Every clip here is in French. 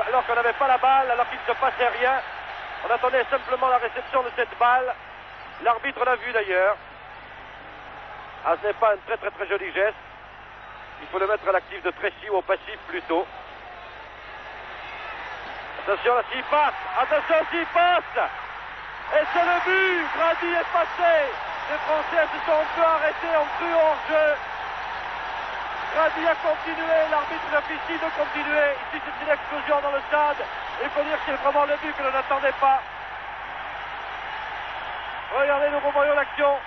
alors qu'on n'avait pas la balle, alors qu'il ne se passait rien. On attendait simplement la réception de cette balle. L'arbitre l'a vu d'ailleurs. Ah, ce n'est pas un très joli geste. Il faut le mettre à l'actif de Tracy ou au passif plutôt. Attention là, s'il passe. Attention s'il passe. Et c'est le but. Brady est passé. Les Français se sont un peu arrêtés, ont cru hors-jeu. Brady a continué. L'arbitre officie de continuer. Ici, c'est une explosion dans le stade. Il faut dire que c'est vraiment le but que l'on n'attendait pas. Regardez, nous revoyons l'action.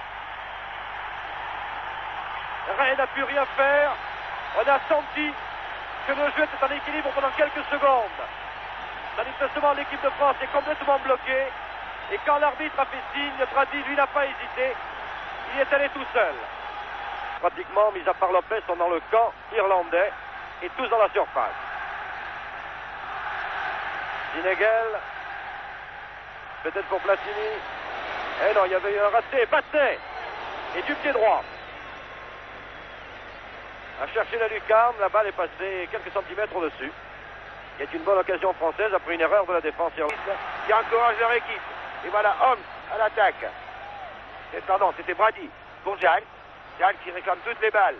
Ray n'a pu rien faire. On a senti que le jeu était en équilibre pendant quelques secondes. Manifestement, l'équipe de France est complètement bloquée. Et quand l'arbitre a fait signe, Brady, lui, n'a pas hésité. Il est allé tout seul. Pratiquement, mis à part Lopez, sont dans le camp irlandais et tous dans la surface. Sinegel, peut-être pour Platini. Eh non, il y avait eu un raté. Battenet et du pied droit. A cherché la lucarne, la balle est passée quelques centimètres au-dessus. Il y a une bonne occasion française après une erreur de la défense irlandaise. Qui encourage leur équipe. Et voilà, Holmes à l'attaque. Pardon, c'était Brady pour Giles. Giles qui réclame toutes les balles.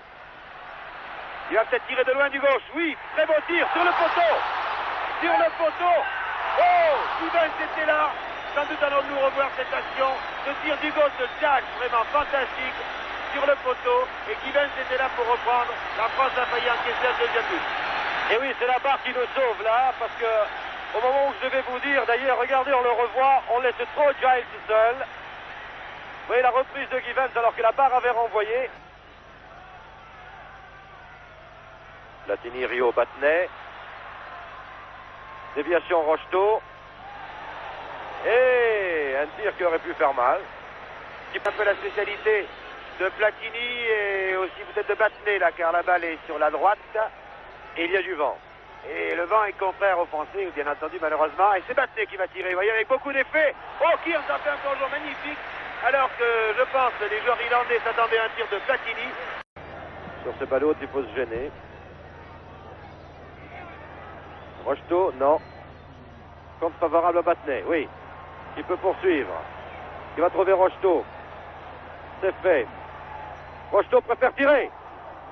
Il va peut-être tirer de loin du gauche. Oui, très beau tir sur le poteau. Sur le poteau. Oh, Stevens était là. Sans doute allons-nous revoir cette action. Ce tir du gauche de Giles, vraiment fantastique. Sur le poteau. Et Stevens était là pour reprendre. La France a failli encaisser un deuxième but. Et oui, c'est la barre qui nous sauve là, parce que au moment où je devais vous dire, d'ailleurs, regardez, on le revoit, on laisse trop Giles seul. Vous voyez la reprise de Givens alors que la barre avait renvoyé. Platini, Rio, Battenet. Déviation Rocheteau. Et un tir qui aurait pu faire mal. C'est un peu la spécialité de Platini et aussi peut-être de Battenet là, car la balle est sur la droite. Et il y a du vent. Et le vent est contraire aux Français, bien entendu, malheureusement. Et c'est Battenet qui va tirer, vous voyez, avec beaucoup d'effet. Oh, Kearns a fait un plongeon magnifique. Alors que, je pense, les joueurs irlandais s'attendaient à un tir de Platini. Sur ce ballot, il faut se gêner. Rocheteau, non. Contre favorable à Battenet, oui. Il peut poursuivre. Il va trouver Rocheteau. C'est fait. Rocheteau préfère tirer.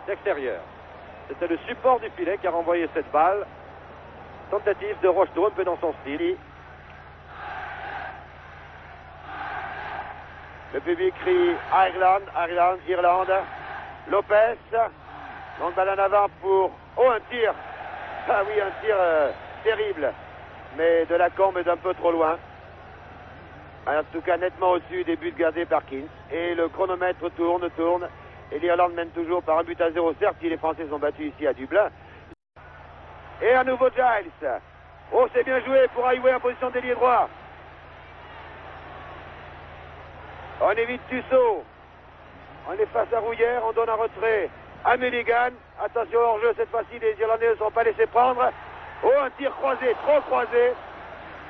D'extérieur. C'était le support du filet qui a renvoyé cette balle. Tentative de Rocheteau, un peu dans son style. Le public crie Ireland, Ireland, Irlande. Lopez. Donc balle en avant pour... Oh, un tir. Ah oui, un tir terrible. Mais de la combe d'un peu trop loin. En tout cas, nettement au-dessus des buts gardés par Kearns. Et le chronomètre tourne. Et l'Irlande mène toujours par 1-0. Certes, si les Français sont battus ici à Dublin. Et à nouveau Giles. Oh, c'est bien joué pour Highway en position d'ailier droit. On évite Tussaud. On est face à Rouillère. On donne un retrait à Mulligan. Attention hors-jeu cette fois-ci. Les Irlandais ne sont pas laissés prendre. Oh, un tir croisé, trop croisé.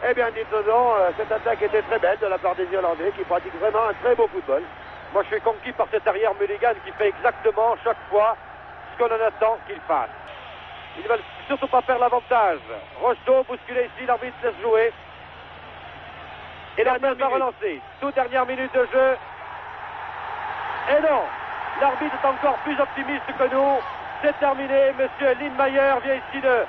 Eh bien, dites-nous, cette attaque était très belle de la part des Irlandais qui pratiquent vraiment un très beau football. Moi, je suis conquis par cet arrière Mulligan qui fait exactement chaque fois ce qu'on en attend qu'il fasse. Ils ne veulent surtout pas perdre l'avantage. Rocheteau, bousculé ici, l'arbitre laisse jouer. Et l'arbitre va relancer. Toute dernière minute de jeu. Et non, l'arbitre est encore plus optimiste que nous. C'est terminé. Monsieur Lindmayer vient ici de